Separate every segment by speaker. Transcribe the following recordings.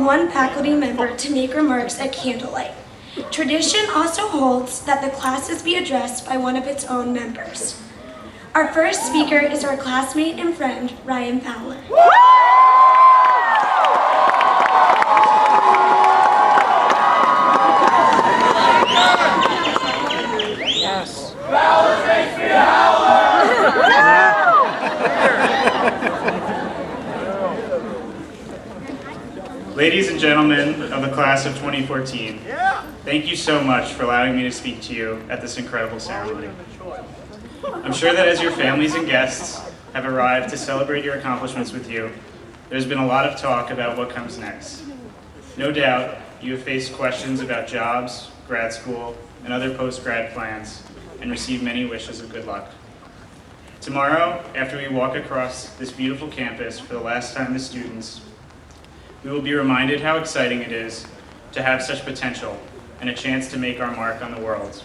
Speaker 1: and one faculty member to make remarks at candlelight. Tradition also holds that the classes be addressed by one of its own members. Our first speaker is our classmate and friend, Ryan Fowler.
Speaker 2: Yes. Fowler makes me a howler!
Speaker 3: Ladies and gentlemen of the class of 2014, thank you so much for allowing me to speak to you at this incredible ceremony. I'm sure that as your families and guests have arrived to celebrate your accomplishments with you, there's been a lot of talk about what comes next. No doubt, you have faced questions about jobs, grad school, and other post-grad plans, and received many wishes of good luck. Tomorrow, after we walk across this beautiful campus for the last time as students, we will be reminded how exciting it is to have such potential and a chance to make our mark on the world.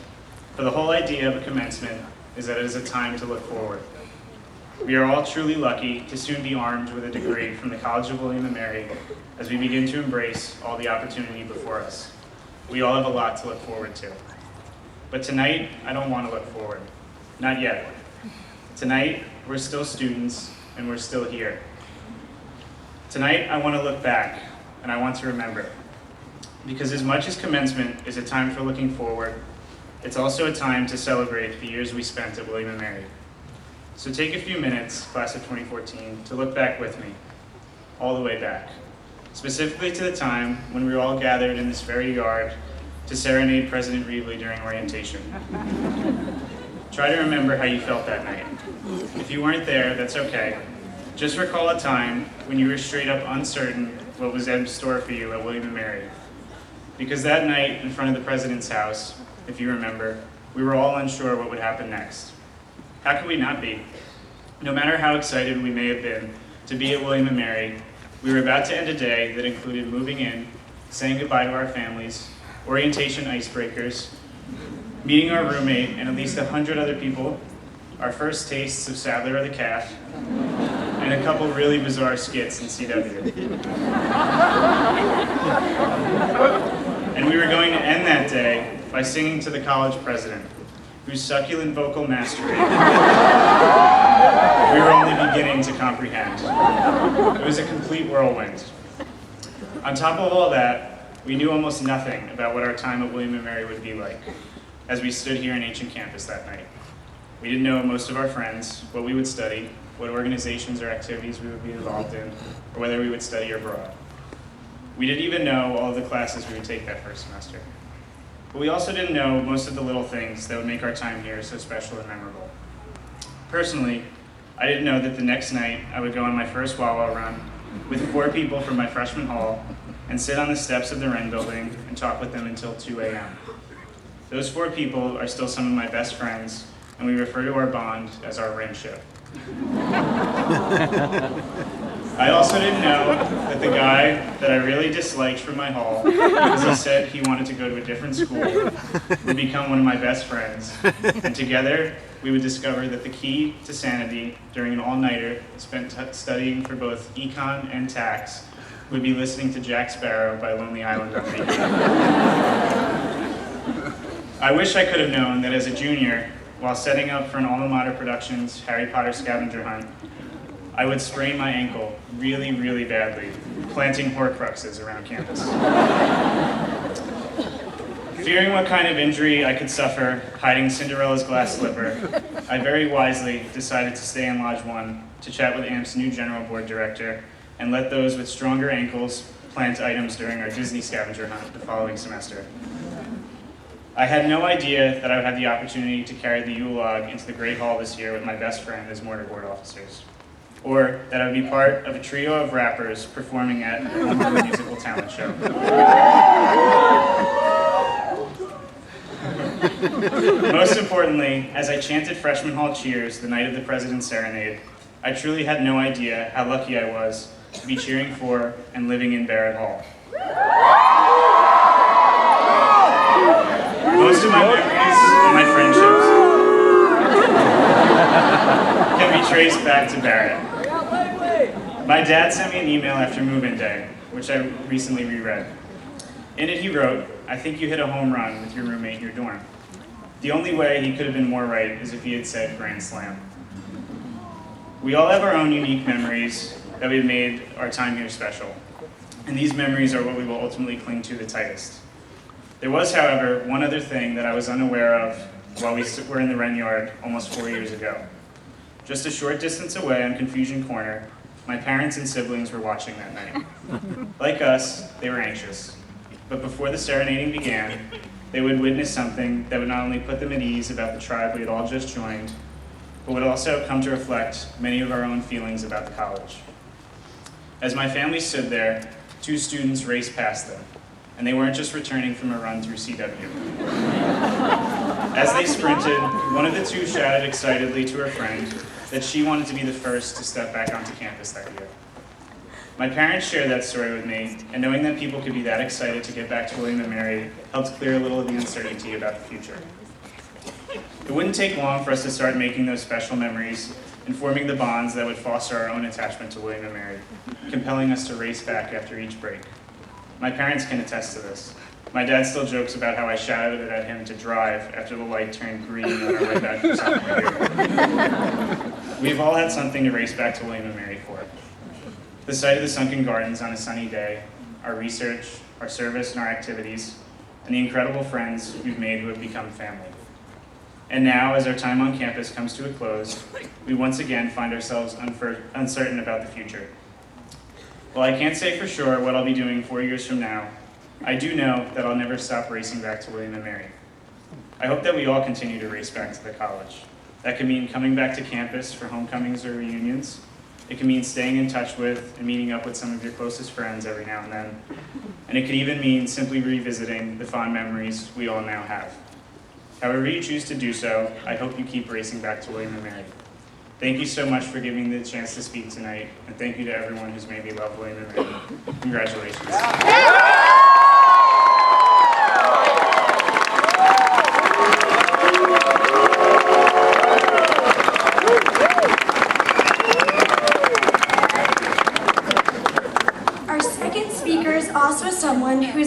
Speaker 3: For the whole idea of a commencement is that it is a time to look forward. We are all truly lucky to soon be armed with a degree from the College of William & Mary as we begin to embrace all the opportunity before us. We all have a lot to look forward to. But tonight, I don't want to look forward. Not yet. Tonight, we're still students and we're still here. Tonight, I want to look back and I want to remember. Because as much as commencement is a time for looking forward, it's also a time to celebrate the years we spent at William & Mary. So take a few minutes, class of 2014, to look back with me, all the way back. Specifically to the time when we were all gathered in this very yard to serenade President Reevely during orientation. Try to remember how you felt that night. If you weren't there, that's okay. Just recall a time when you were straight up uncertain what was in store for you at William & Mary. Because that night in front of the President's house, if you remember, we were all unsure what would happen next. How could we not be? No matter how excited we may have been to be at William & Mary, we were about to end a day that included moving in, saying goodbye to our families, orientation icebreakers, meeting our roommate and at least 100 other people, our first tastes of Sadler or the Calf, and a couple really bizarre skits in CW. And we were going to end that day by singing to the college president, whose succulent vocal mastery we were only beginning to comprehend. It was a complete whirlwind. On top of all that, we knew almost nothing about what our time at William & Mary would be like as we stood here in ancient campus that night. We didn't know most of our friends, what we would study, what organizations or activities we would be involved in, or whether we would study abroad. We didn't even know all of the classes we would take that first semester. But we also didn't know most of the little things that would make our time here so special and memorable. Personally, I didn't know that the next night I would go on my first Wawa run with 4 people from my freshman hall and sit on the steps of the Wren building and talk with them until 2 a.m. Those 4 people are still some of my best friends, and we refer to our bond as our friendship. I also didn't know that the guy that I really disliked from my hall, because he said he wanted to go to a different school, would become one of my best friends. And together, we would discover that the key to sanity during an all-nighter spent studying for both econ and tax would be listening to Jack Sparrow by Lonely Island on repeat. I wish I could have known that as a junior, while setting up for an alma mater production's Harry Potter scavenger hunt, I would sprain my ankle really, really badly, planting Horcruxes around campus. Fearing what kind of injury I could suffer hiding Cinderella's glass slipper, I very wisely decided to stay in Lodge 1 to chat with AMP's new general board director and let those with stronger ankles plant items during our Disney scavenger hunt the following semester. I had no idea that I would have the opportunity to carry the Yule log into the Great Hall this year with my best friend as mortar board officers, or that I would be part of a trio of rappers performing at a musical talent show. Most importantly, as I chanted freshman hall cheers the night of the President's Serenade, I truly had no idea how lucky I was to be cheering for and living in Barrett Hall. Most of my memories and my friendships can be traced back to Barrett. My dad sent me an email after move-in day which I recently reread. In it he wrote, "I think you hit a home run with your roommate in your dorm." The only way he could have been more right is if he had said grand slam. We all have our own unique memories that we've made our time here special, and these memories are what we will ultimately cling to the tightest. There was, however, one other thing that I was unaware of while we were in the Wren Yard almost 4 years ago. Just a short distance away on Confusion Corner, my parents and siblings were watching that night. Like us, they were anxious. But before the serenading began, they would witness something that would not only put them at ease about the tribe we had all just joined, but would also come to reflect many of our own feelings about the college. As my family stood there, 2 students raced past them, and they weren't just returning from a run through CW. As they sprinted, one of the 2 shouted excitedly to her friend that she wanted to be the first to step back onto campus that year. My parents shared that story with me, and knowing that people could be that excited to get back to William & Mary helped clear a little of the uncertainty about the future. It wouldn't take long for us to start making those special memories and forming the bonds that would foster our own attachment to William & Mary, compelling us to race back after each break. My parents can attest to this. My dad still jokes about how I shouted at him to drive after the light turned green on our way back from sophomore year. We've all had something to race back to William & Mary for. The sight of the sunken gardens on a sunny day, our research, our service, and our activities, and the incredible friends we've made who have become family. And now, as our time on campus comes to a close, we once again find ourselves uncertain about the future. While I can't say for sure what I'll be doing 4 years from now, I do know that I'll never stop racing back to William & Mary. I hope that we all continue to race back to the college. That could mean coming back to campus for homecomings or reunions. It can mean staying in touch with and meeting up with some of your closest friends every now and then. And it could even mean simply revisiting the fond memories we all now have. However you choose to do so, I hope you keep racing back to William & Mary. Thank you so much for giving me the chance to speak tonight, and thank you to everyone who's made me love William & Mary. Congratulations.
Speaker 1: Our second speaker is also someone who's